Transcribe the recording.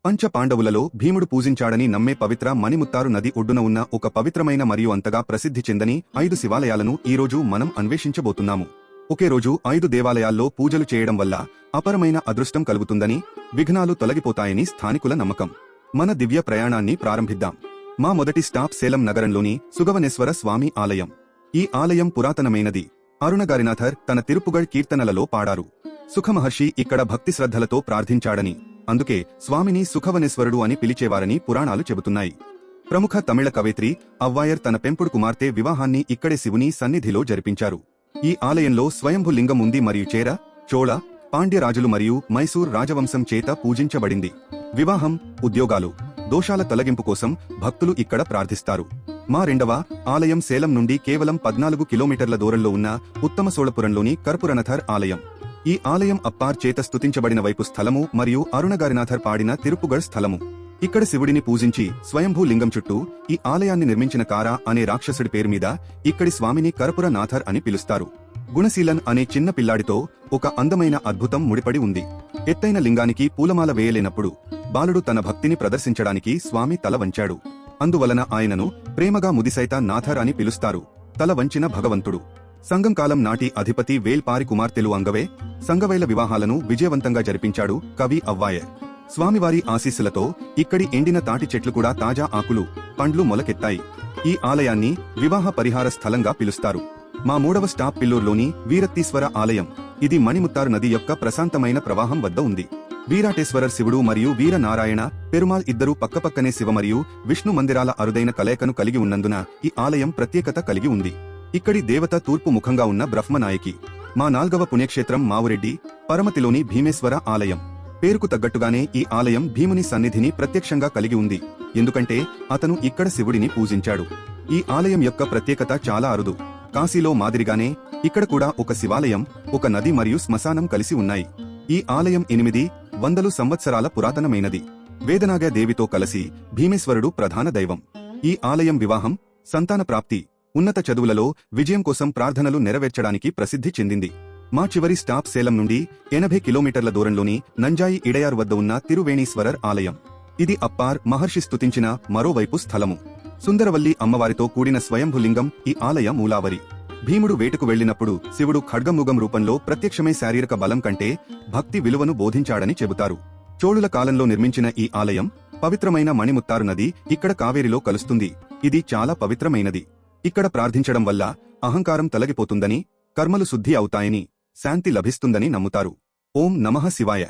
పంచ పాండవులలో భీముడు పూజించాడని నమ్మే పవిత్ర మణిముత్తారు నది ఒడ్డున ఉన్న ఒక పవిత్రమైన మరియు అంతగా ప్రసిద్ధి చెందని 5 శివాలయాలను ఈరోజు మనం అన్వేషించబోతున్నాము. ఒకే రోజు 5 దేవాలయాల్లో పూజలు చేయడం వల్ల అపరమైన అదృష్టం కలుగుతుందని, విఘ్నాలు తొలగిపోతాయని స్థానికుల నమ్మకం. మన దివ్య ప్రయాణాన్ని ప్రారంభిద్దాం. మా మొదటి స్టాప్ సేలం నగరంలోని సుగవనేశ్వర స్వామి ఆలయం. ఈ ఆలయం పురాతనమైనది. అరుణగారినాథర్ తన తిరుపుగఢ్ కీర్తనలలో పాడారు. సుఖమహర్షి ఇక్కడ భక్తి శ్రద్ధలతో ప్రార్థించాడని, అందుకే స్వామిని సుఖవనేశ్వరుడు అని పిలిచేవారని పురాణాలు చెబుతున్నాయి. ప్రముఖ తమిళ కవయిత్రి అవ్వాయర్ తన పెంపుడు కుమార్తె వివాహాన్ని ఇక్కడే శివుని సన్నిధిలో జరిపించారు. ఈ ఆలయంలో స్వయంభు లింగం ఉంది మరియు చేర, చోళ, పాండ్య రాజులు మరియు మైసూర్ రాజవంశం చేత పూజించబడింది. వివాహం, ఉద్యోగాలు, దోషాల తొలగింపు కోసం భక్తులు ఇక్కడ ప్రార్థిస్తారు. మా రెండవ ఆలయం సేలం నుండి కేవలం 14 కిలోమీటర్ల దూరంలో ఉన్న ఉత్తమసోళపురంలోని కర్పూరనాథర్ ఆలయం. ఈ ఆలయం అప్పార్ చేత స్తుతించబడిన వైపు స్థలము మరియు అరుణగారినాథర్ పాడిన తిరుపుగఢ్ స్థలము. ఇక్కడ శివుడిని పూజించి స్వయంభూ లింగం చుట్టూ ఈ ఆలయాన్ని నిర్మించిన కారా అనే రాక్షసుడి పేరు మీద ఇక్కడి స్వామిని కర్పూరనాథర్ అని పిలుస్తారు. గుణశీలన్ అనే చిన్న పిల్లాడితో ఒక అందమైన అద్భుతం ముడిపడి ఉంది. ఎత్తైన లింగానికి పూలమాల వేయలేనప్పుడు బాలుడు తన భక్తిని ప్రదర్శించడానికి స్వామి తల వంచాడు. అందువలన ఆయనను ప్రేమగా ముదిసైత నాథర్ అని పిలుస్తారు, తల వంచిన భగవంతుడు. సంగం కాలం నాటి అధిపతి వేల్పారి కుమార్తెలు అంగవే, సంగవైల వివాహాలను విజయవంతంగా జరిపించాడు కవి అవ్వాయర్. స్వామివారి ఆశీస్సులతో ఇక్కడి ఎండిన తాటి చెట్లు కూడా తాజా ఆకులు, పండ్లు మొలకెత్తాయి. ఈ ఆలయాన్ని వివాహ పరిహార స్థలంగా పిలుస్తారు. మా మూడవ స్టాప్ పిల్లూరులోని వీరత్తీశ్వర ఆలయం. ఇది మణిముత్తారు నది యొక్క ప్రశాంతమైన ప్రవాహం వద్ద ఉంది. వీరాటేశ్వరర్ శివుడు మరియు వీరనారాయణ పెరుమాల్ ఇద్దరూ పక్కపక్కనే శివ మరియు విష్ణు మందిరాల అరుదైన కలయికను కలిగి ఉన్నందున ఈ ఆలయం ప్రత్యేకత కలిగి ఉంది. ఇక్కడి దేవత తూర్పు ముఖంగా ఉన్న బ్రహ్మనాయకి. మా 4వ పుణ్యక్షేత్రం మావురెడ్డి పరమతిలోని భీమేశ్వర ఆలయం. పేరుకు తగ్గట్టుగానే ఈ ఆలయం భీముని సన్నిధిని ప్రత్యక్షంగా కలిగి ఉంది, ఎందుకంటే అతను ఇక్కడ శివుడిని పూజించాడు. ఈ ఆలయం యొక్క ప్రత్యేకత చాలా అరుదు. కాశీలో మాదిరిగానే ఇక్కడ కూడా ఒక శివాలయం, ఒక నది మరియు శ్మశానం కలిసి ఉన్నాయి. ఈ ఆలయం 800 సంవత్సరాల పురాతనమైనది. వేదనాగ దేవితో కలిసి భీమేశ్వరుడు ప్రధాన దైవం. ఈ ఆలయం వివాహం, సంతాన ప్రాప్తి, ఉన్నత చదువులలో విజయం కోసం ప్రార్థనలు నెరవేర్చడానికి ప్రసిద్ధి చెందింది. మా చివరి స్టాప్ సేలం నుండి 80 కిలోమీటర్ల దూరంలోని నంజాయి ఇడయార్ వద్ద ఉన్న తిరువేణీశ్వరర్ ఆలయం. ఇది అప్పార్ మహర్షి స్తుతించిన మరోవైపు స్థలము. సుందరవల్లి అమ్మవారితో కూడిన స్వయంభులింగం ఈ ఆలయ మూలావరి. భీముడు వేటకు వెళ్లినప్పుడు శివుడు ఖడ్గముగం రూపంలో ప్రత్యక్షమే శారీరక బలం కంటే భక్తి విలువను బోధించాడని చెబుతారు. చోళుల కాలంలో నిర్మించిన ఈ ఆలయం పవిత్రమైన మణిముత్తారు నది ఇక్కడ కావేరిలో కలుస్తుంది. ఇది చాలా పవిత్రమైనది. ఇక్కడ ప్రార్థించడం వల్ల అహంకారం తొలగిపోతుందని, కర్మలు శుద్ధి అవుతాయని, శాంతి లభిస్తుందని నమ్ముతారు. ఓం నమః శివాయ.